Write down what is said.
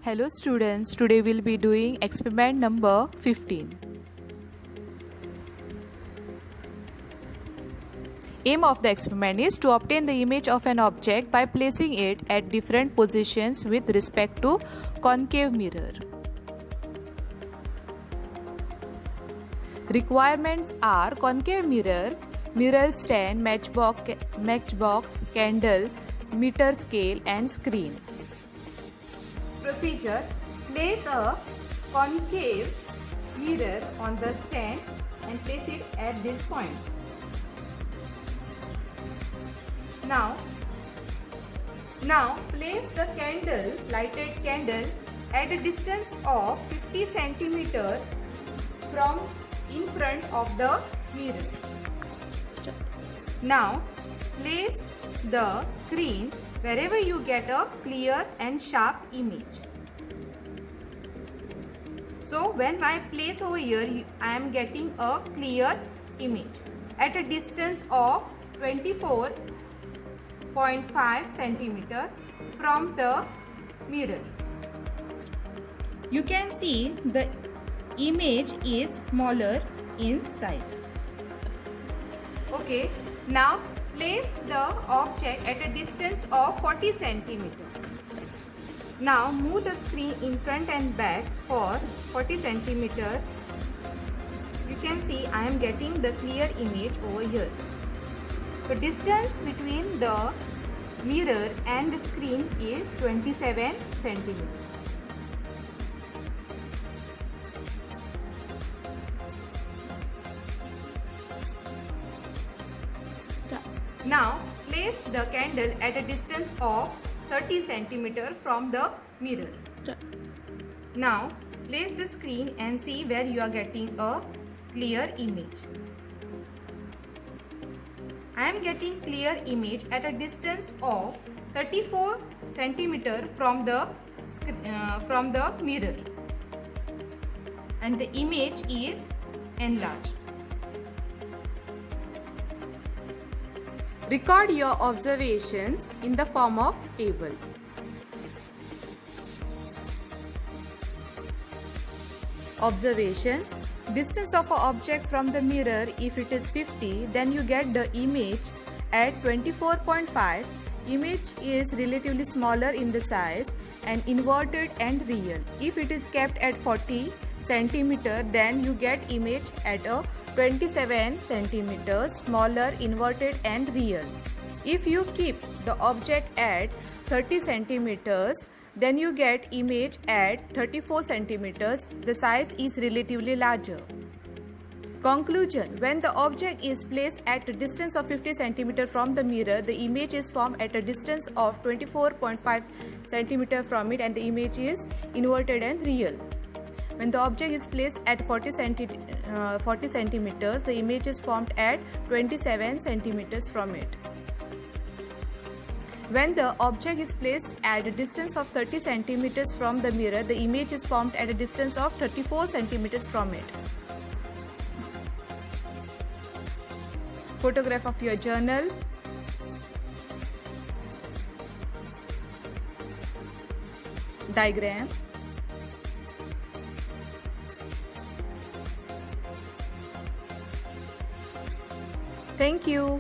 Hello students, today we'll be doing experiment number 15. Aim of the experiment is to obtain the image of an object by placing it at different positions with respect to concave mirror. Requirements are concave mirror, mirror stand, matchbox, candle, meter scale and screen. Procedure: place a concave mirror on the stand and place it at this point. Now place the lighted candle at a distance of 50 cm from in front of the mirror. Now place the screen wherever you get a clear and sharp image. So when I place over here, I am getting a clear image at a distance of 24.5 cm from the mirror. You can see the image is smaller in size. Okay, now place the object at a distance of 40 cm. Now move the screen in front and back for 40 cm. You can see I am getting the clear image over here. The distance between the mirror and the screen is 27 cm. Now place the candle at a distance of 30 cm from the mirror. Now place the screen and see where you are getting a clear image. I am getting clear image at a distance of 34 cm from the mirror, and the image is enlarged. Record your observations in the form of table. Observations: distance of an object from the mirror, if it is 50, then you get the image at 24.5. Image is relatively smaller in the size and inverted and real. If it is kept at 40 cm, then you get image at a 27 cm, smaller, inverted and real. If you keep the object at 30 cm, then you get image at 34 cm. The size is relatively larger. Conclusion: when the object is placed at a distance of 50 cm from the mirror, the image is formed at a distance of 24.5 cm from it, and the image is inverted and real. When the object is placed at 40 cm, the image is formed at 27 cm from it. When the object is placed at a distance of 30 cm from the mirror, the image is formed at a distance of 34 cm from it. Photograph of your journal. Diagram. Thank you.